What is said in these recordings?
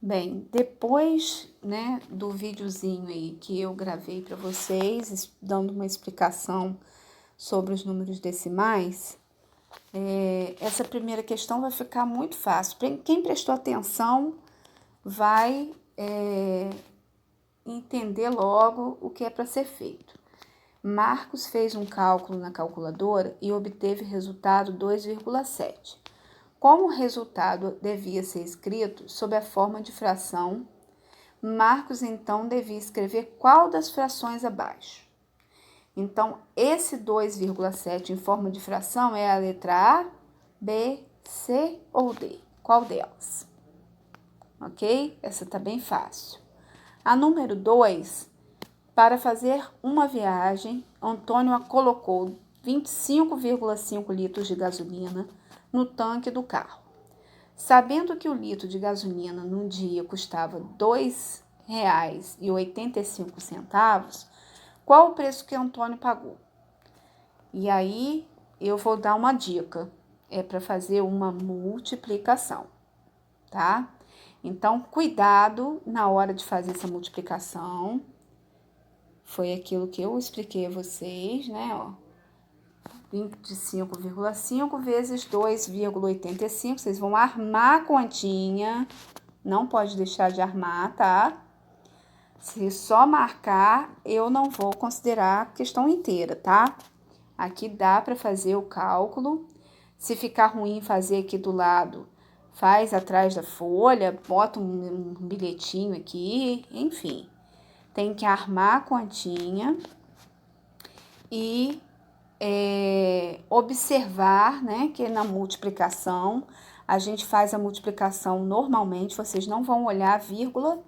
Bem, depois, né, do videozinho aí que eu gravei para vocês, dando uma explicação sobre os números decimais, essa primeira questão vai ficar muito fácil. Quem prestou atenção vai entender logo o que é para ser feito. Marcos fez um cálculo na calculadora e obteve resultado 2,7. Como o resultado devia ser escrito sob a forma de fração, Marcos então devia escrever qual das frações abaixo. Então, esse 2,7 em forma de fração é a letra A, B, C ou D? Qual delas? Ok? Essa está bem fácil. A número 2, para fazer uma viagem, Antônio colocou 25,5 litros de gasolina no tanque do carro. Sabendo que o litro de gasolina num dia custava R$ 2,85, qual o preço que Antônio pagou? E aí eu vou dar uma dica, é para fazer uma multiplicação, tá? Então, cuidado na hora de fazer essa multiplicação. Foi aquilo que eu expliquei a vocês, né? Ó, 25,5 vezes 2,85. Vocês vão armar a continha. Não pode deixar de armar, tá? Se só marcar, eu não vou considerar a questão inteira, tá? Aqui dá para fazer o cálculo. Se ficar ruim fazer aqui do lado, faz atrás da folha, bota um bilhetinho aqui, enfim. Tem que armar a continha e observar, né, que na multiplicação, a gente faz a multiplicação normalmente, vocês não vão olhar a vírgula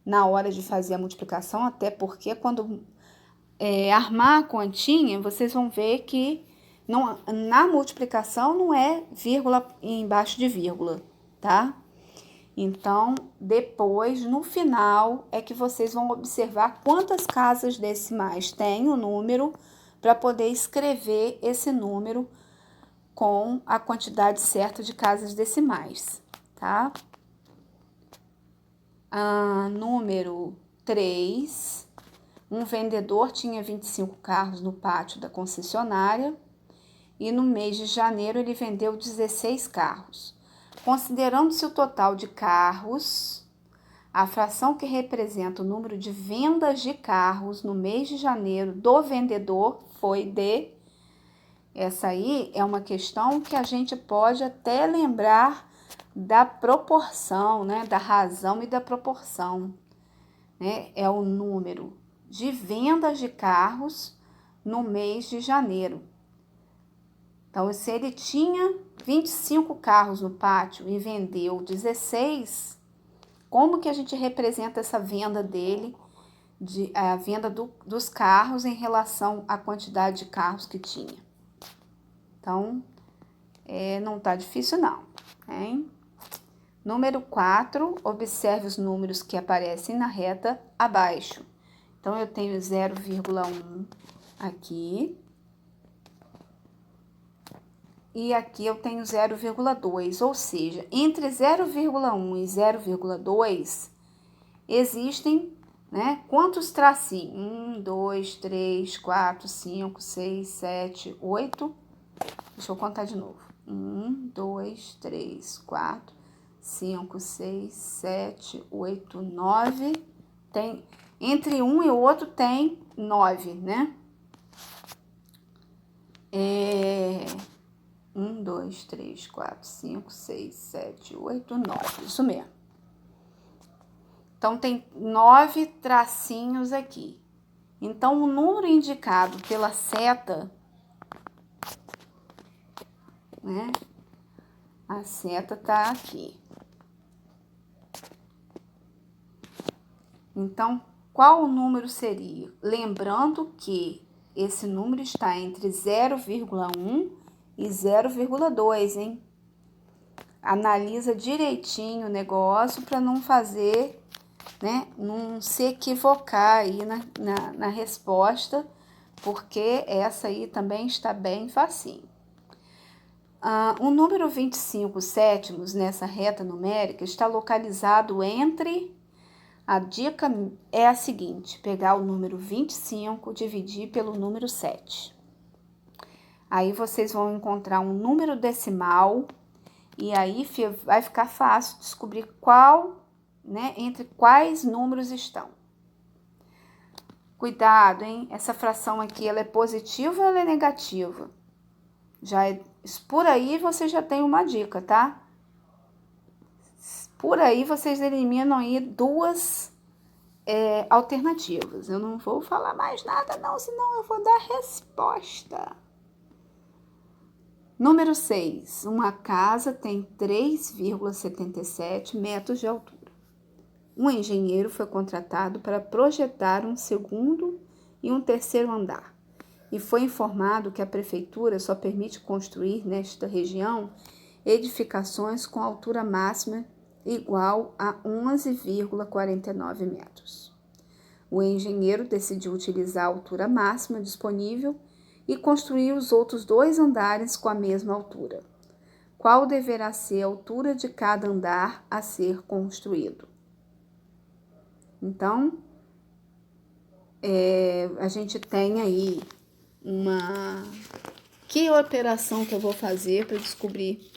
na hora de fazer a multiplicação, até porque quando armar a continha, vocês vão ver que não, na multiplicação não é vírgula embaixo de vírgula, tá? Então, depois, no final, é que vocês vão observar quantas casas decimais tem o número para poder escrever esse número com a quantidade certa de casas decimais, tá? Número 3, um vendedor tinha 25 carros no pátio da concessionária e no mês de janeiro ele vendeu 16 carros. Considerando-se o total de carros, a fração que representa o número de vendas de carros no mês de janeiro do vendedor foi de... Essa aí é uma questão que a gente pode até lembrar da proporção, né? Da razão e da proporção, né? É o número de vendas de carros no mês de janeiro. Então, se ele tinha 25 carros no pátio e vendeu 16, como que a gente representa essa venda dele, a venda dos carros em relação à quantidade de carros que tinha? Então, não tá difícil não, hein? Número 4, observe os números que aparecem na reta abaixo. Então, eu tenho 0,1 aqui. E aqui eu tenho 0,2, ou seja, entre 0,1 e 0,2 existem, né, quantos tracinhos? 1, 2, 3, 4, 5, 6, 7, 8. Deixa eu contar de novo. 1, 2, 3, 4, 5, 6, 7, 8, 9. Tem, entre um e o outro tem 9, né? 1, 2, 3, 4, 5, 6, 7, 8, 9. Isso mesmo. Então, tem 9 tracinhos aqui. Então, o número indicado pela seta, né? A seta tá aqui. Então, qual o número seria? Lembrando que esse número está entre 0,1 e 0,2, hein? Analisa direitinho o negócio para não fazer, né? Não se equivocar aí na resposta, porque essa aí também está bem facinho. O número 25 sétimos nessa reta numérica está localizado entre... A dica é a seguinte: pegar o número 25, dividir pelo número 7. Aí vocês vão encontrar um número decimal e aí vai ficar fácil descobrir qual, né, entre quais números estão. Cuidado, hein? Essa fração aqui, ela é positiva ou ela é negativa? Por aí você já tem uma dica, tá? Por aí vocês eliminam aí duas alternativas. Eu não vou falar mais nada não, senão eu vou dar a resposta. Número 6. Uma casa tem 3,77 metros de altura. Um engenheiro foi contratado para projetar um segundo e um terceiro andar. E foi informado que a prefeitura só permite construir nesta região edificações com altura máxima igual a 11,49 metros. O engenheiro decidiu utilizar a altura máxima disponível e construir os outros 2 andares com a mesma altura. Qual deverá ser a altura de cada andar a ser construído? Então, a gente tem aí que operação que eu vou fazer para descobrir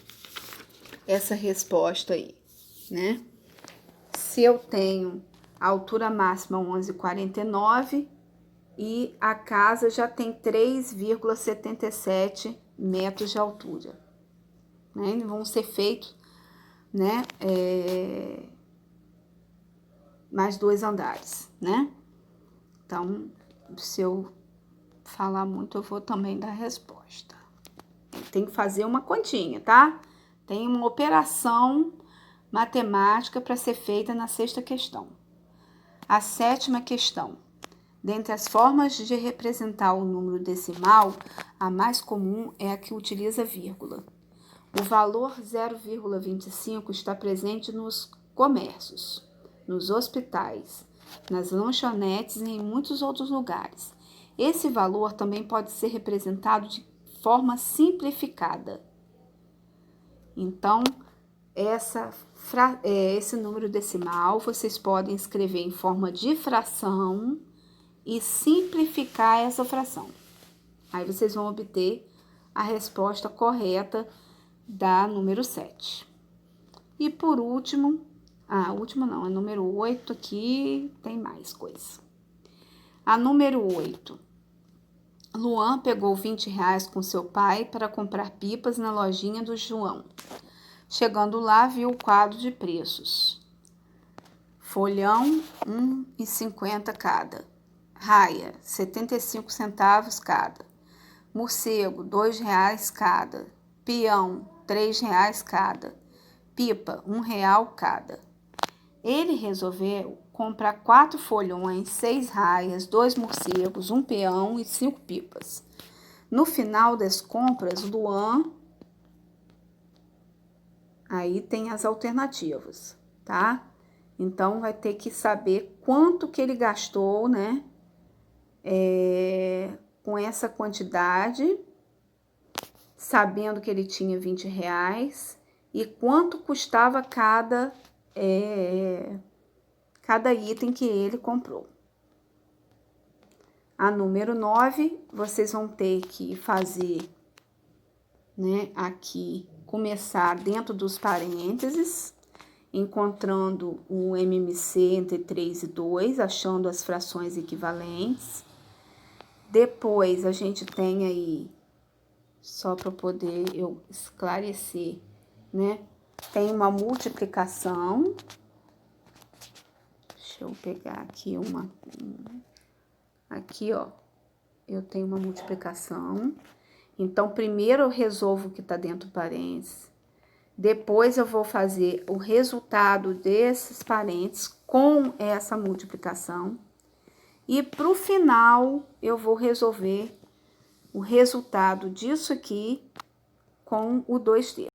essa resposta aí, né? Se eu tenho a altura máxima 11,49 e a casa já tem 3,77 metros de altura, né? Vão ser feitos, né, mais 2 andares, né? Então, se eu falar muito, eu vou também dar a resposta. Tem que fazer uma continha, tá? Tem uma operação matemática para ser feita na 6ª questão. A 7ª questão. Dentre as formas de representar o número decimal, a mais comum é a que utiliza vírgula. O valor 0,25 está presente nos comércios, nos hospitais, nas lanchonetes e em muitos outros lugares. Esse valor também pode ser representado de forma simplificada. Então, esse número decimal vocês podem escrever em forma de fração e simplificar essa fração. Aí vocês vão obter a resposta correta da número 7. E por último, último não, é número 8 aqui, tem mais coisa. A número 8. Luan pegou R$20 com seu pai para comprar pipas na lojinha do João. Chegando lá, viu o quadro de preços. Folhão, R$1,50 cada. Raia, 75 centavos cada. Morcego, R$2 cada. Peão, R$3 cada. Pipa, R$1 cada. Ele resolveu comprar 4 folhões, 6 raias, 2 morcegos, 1 peão e 5 pipas. No final das compras, Luan... Aí tem as alternativas, tá? Então, vai ter que saber quanto que ele gastou, né? Com essa quantidade, sabendo que ele tinha R$20 e quanto custava cada item que ele comprou. A número 9, vocês vão ter que fazer, né, aqui, começar dentro dos parênteses, encontrando o MMC entre 3 e 2, achando as frações equivalentes. Depois, a gente tem aí, só para poder eu esclarecer, né? Tem uma multiplicação. Deixa eu pegar aqui aqui, ó. Eu tenho uma multiplicação. Então, primeiro eu resolvo o que está dentro do parênteses. Depois eu vou fazer o resultado desses parênteses com essa multiplicação. E para o final, eu vou resolver o resultado disso aqui com o 2 terços.